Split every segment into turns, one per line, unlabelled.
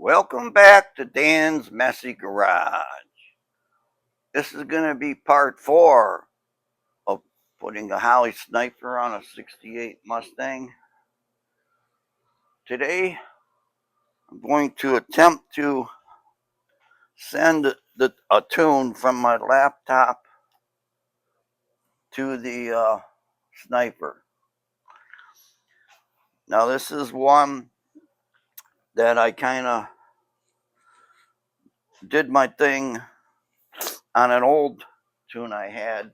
Welcome back to Dan's Messy Garage. This is going to be part 4 of putting a Holley Sniper on a 68 Mustang. Today, I'm going to attempt to send a tune from my laptop to the Sniper. Now, this is one that I kind of did my thing on an old tune I had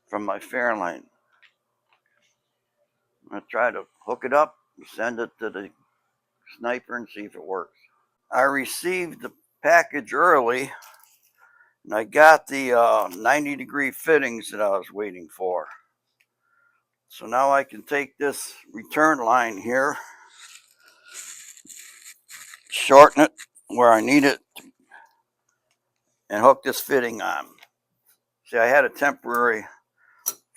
from my Fairlane. I'm going to try to hook it up and send it to the Sniper and see if it works. I received the package early and I got the 90-degree fittings that I was waiting for. So now I can take this return line here, shorten it where I need it, and hook this fitting on. See, I had a temporary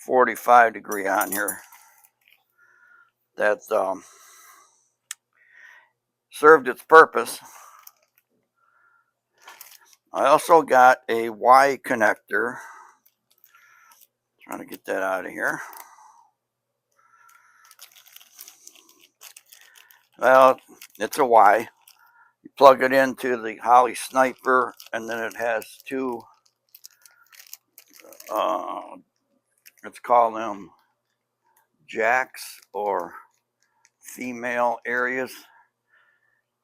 45-degree on here that served its purpose. I also got a Y connector. Trying to get that out of here. Well, it's a Y. You plug it into the Holley Sniper, and then it has two, let's call them jacks or female areas.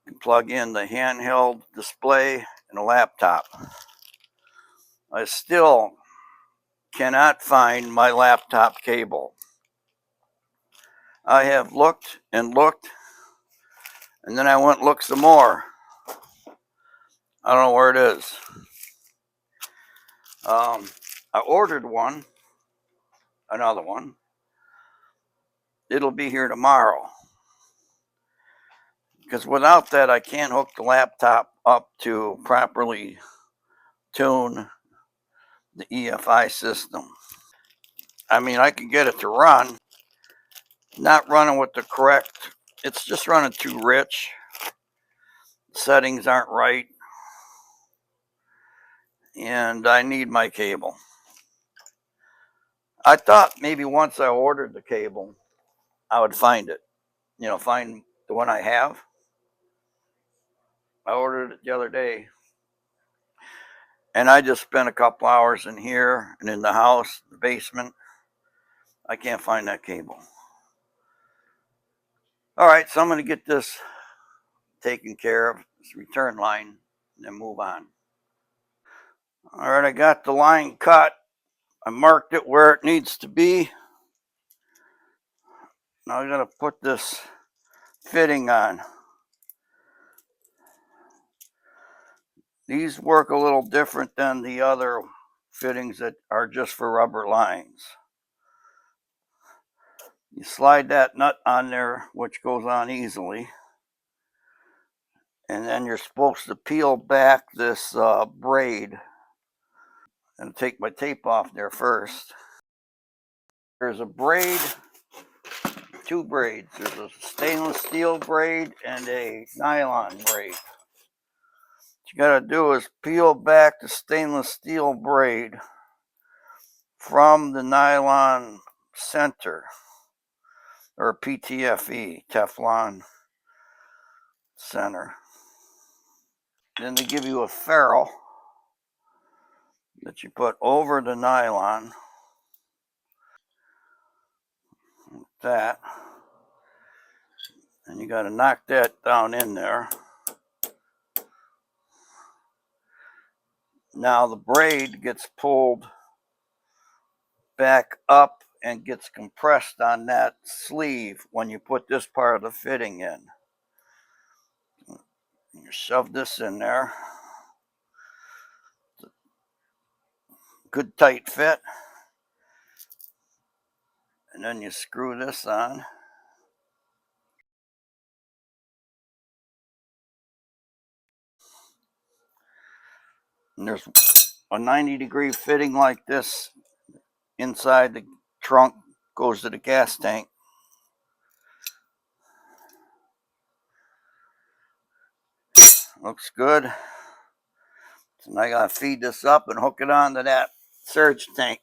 You can plug in the handheld display and a laptop. I still cannot find my laptop cable. I have looked and looked, and then I went and looked some more. I don't know where it is. I ordered one, another one. It'll be here tomorrow. Because without that, I can't hook the laptop up to properly tune the EFI system. I mean, I can get it to run, not running with the correct, it's just running too rich. Settings aren't right. And I need my cable. I thought maybe once I ordered the cable, I would find it. Find the one I have. I ordered it the other day. And I just spent a couple hours in here and in the house, the basement. I can't find that cable. All right, so I'm going to get this taken care of, this return line, and then move on. All right, I got the line cut. I marked it where it needs to be. Now I'm going to put this fitting on. These work a little different than the other fittings that are just for rubber lines. You slide that nut on there, which goes on easily. And then you're supposed to peel back this braid and take my tape off there first. There's a braid, two braids. There's a stainless steel braid and a nylon braid. What you gotta do is peel back the stainless steel braid from the nylon center, or PTFE, Teflon center. Then they give you a ferrule that you put over the nylon. Like that. And you got to knock that down in there. Now the braid gets pulled back up and gets compressed on that sleeve when you put this part of the fitting in. You shove this in there. Good tight fit. And then you screw this on. And there's a 90-degree fitting like this inside the trunk, goes to the gas tank. Looks good. So now I gotta feed this up and hook it onto that surge tank.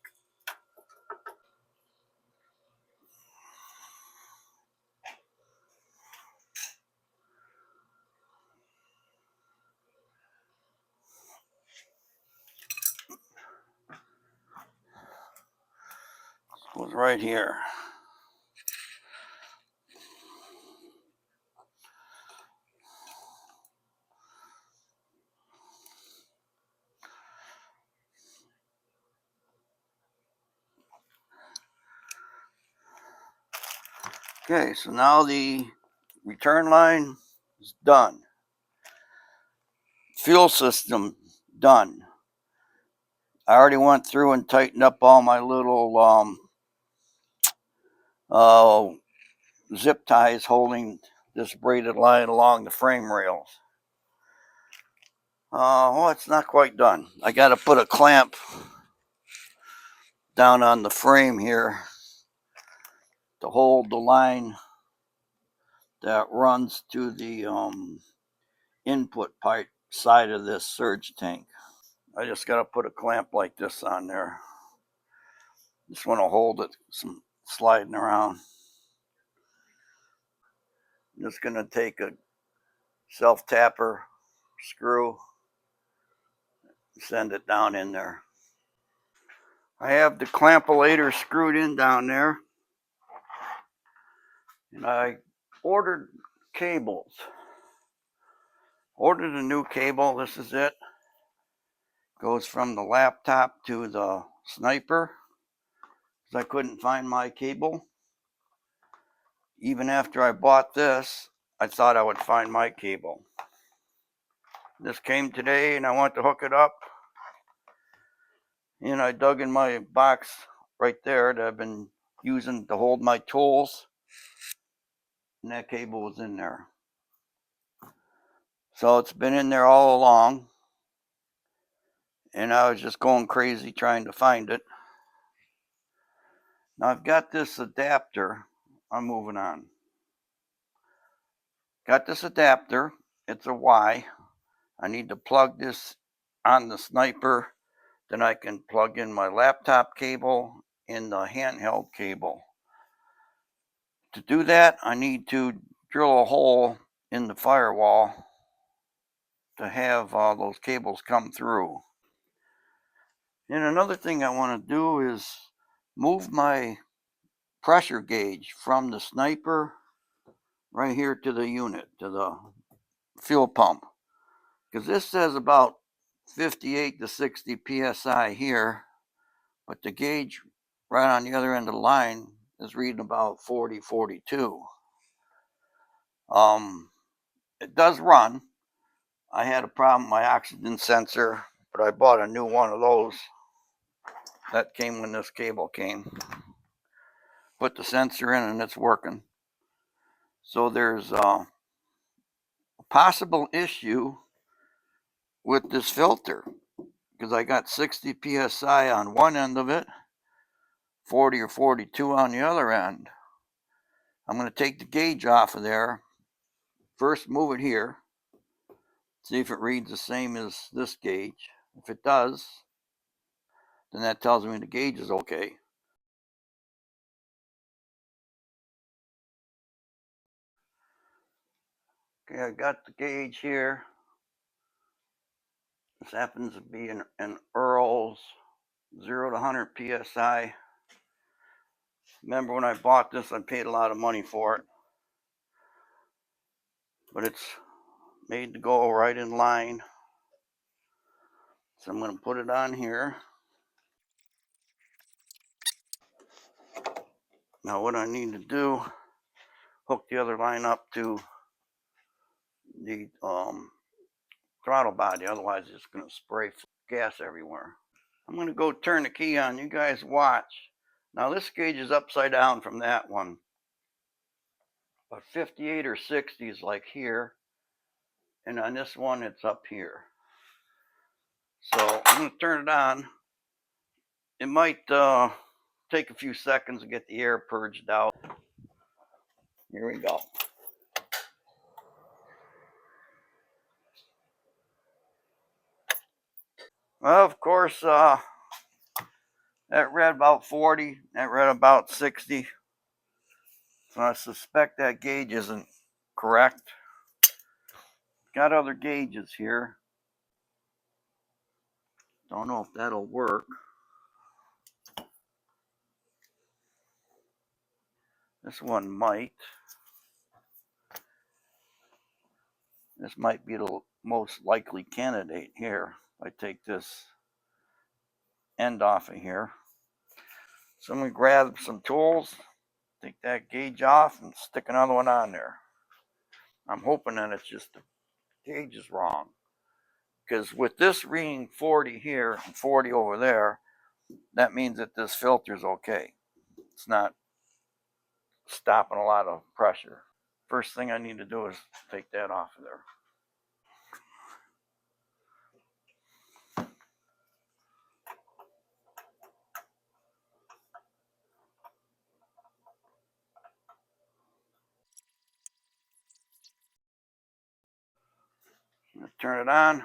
It goes right here. Okay, so now the return line is done. Fuel system done. I already went through and tightened up all my little zip ties holding this braided line along the frame rails. Well, it's not quite done. I got to put a clamp down on the frame here to hold the line that runs to the input pipe side of this surge tank. I just got to put a clamp like this on there. Just want to hold it some sliding around. I'm just going to take a self-tapper screw, send it down in there. I have the clampulator screwed in down there, and I ordered cables. Ordered a new cable. This is it. Goes from the laptop to the Sniper, because I couldn't find my cable. Even after I bought this, I thought I would find my cable. This came today and I went to hook it up, and I dug in my box right there that I've been using to hold my tools, and that cable was in there. So it's been in there all along, and I was just going crazy trying to find it. Now I've got this adapter. I'm moving on. Got this adapter. It's a Y. I need to plug this on the Sniper. Then I can plug in my laptop cable and the handheld cable. To do that, I need to drill a hole in the firewall to have those cables come through. And another thing I want to do is move my pressure gauge from the Sniper right here to the unit, to the fuel pump. Because this says about 58 to 60 psi here, but the gauge right on the other end of the line is reading about 40, 42. It does run. I had a problem with my oxygen sensor, but I bought a new one of those. That came when this cable came. Put the sensor in and it's working. So there's a possible issue with this filter, because I got 60 psi on one end of it, 40 or 42 on the other end. I'm going to take the gauge off of there. First, move it here. See if it reads the same as this gauge. If it does, then that tells me the gauge is okay. Okay, I got the gauge here. This happens to be an Earl's 0 to 100 psi. Remember when I bought this, I paid a lot of money for it. But it's made to go right in line. So I'm going to put it on here. Now what I need to do, hook the other line up to the throttle body, otherwise it's going to spray gas everywhere. I'm going to go turn the key on. You guys watch. Now this gauge is upside down from that one, but 58 or 60 is like here, and on this one it's up here. So I'm going to turn it on. It might take a few seconds to get the air purged out. Here we go. Well, of course, that read about 40. That read about 60. So I suspect that gauge isn't correct. Got other gauges here. Don't know if that'll work. This one might. This might be the most likely candidate here. I take this end off of here. So I'm going to grab some tools, take that gauge off, and stick another one on there. I'm hoping that it's just the gauge is wrong. Because with this reading 40 here and 40 over there, that means that this filter's okay. It's not stopping a lot of pressure. First thing I need to do is take that off of there. I'm going to turn it on,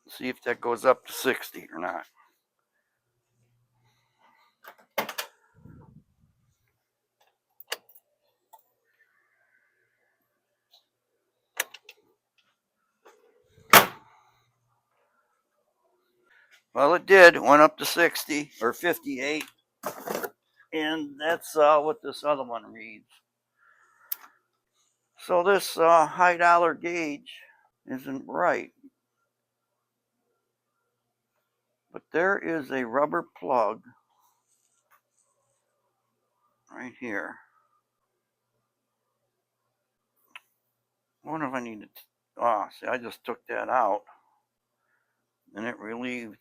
see if that goes up to 60 or not. Well, it did. It went up to 60 or 58. And that's what this other one reads. So this high dollar gauge isn't right. But there is a rubber plug right here. I wonder if I need to. Oh, see, I just took that out and it relieved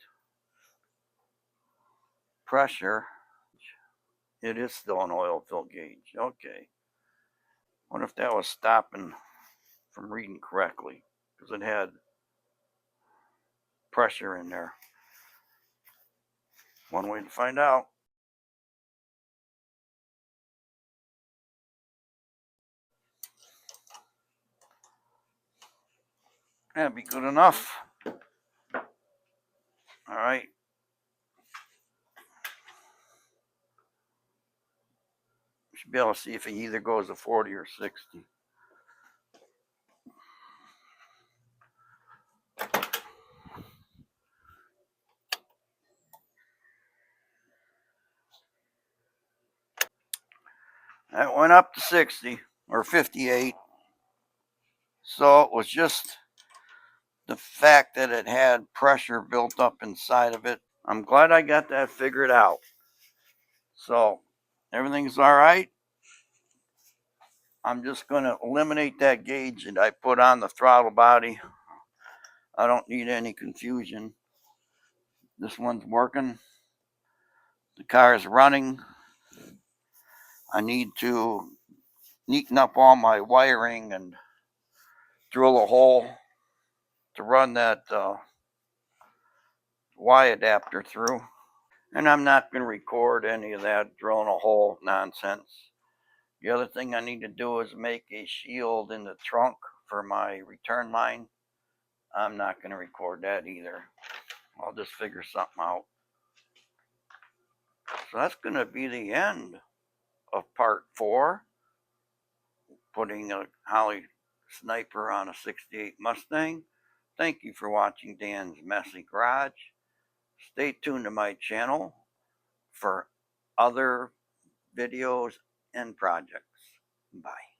pressure. It is still an oil fill gauge. Okay. Wonder if that was stopping from reading correctly because it had pressure in there. One way to find out. That'd be good enough. All right. Should be able to see if it either goes to 40 or 60. That went up to 60 or 58. So it was just the fact that it had pressure built up inside of it. I'm glad I got that figured out. So everything's all right. I'm just going to eliminate that gauge that I put on the throttle body. I don't need any confusion. This one's working. The car is running. I need to neaten up all my wiring and drill a hole to run that Y adapter through. And I'm not going to record any of that drilling a hole nonsense. The other thing I need to do is make a shield in the trunk for my return line. I'm not going to record that either. I'll just figure something out. So that's going to be the end of part 4. Putting a Holley Sniper on a 68 Mustang. Thank you for watching Dan's Messy Garage. Stay tuned to my channel for other videos and projects. Bye.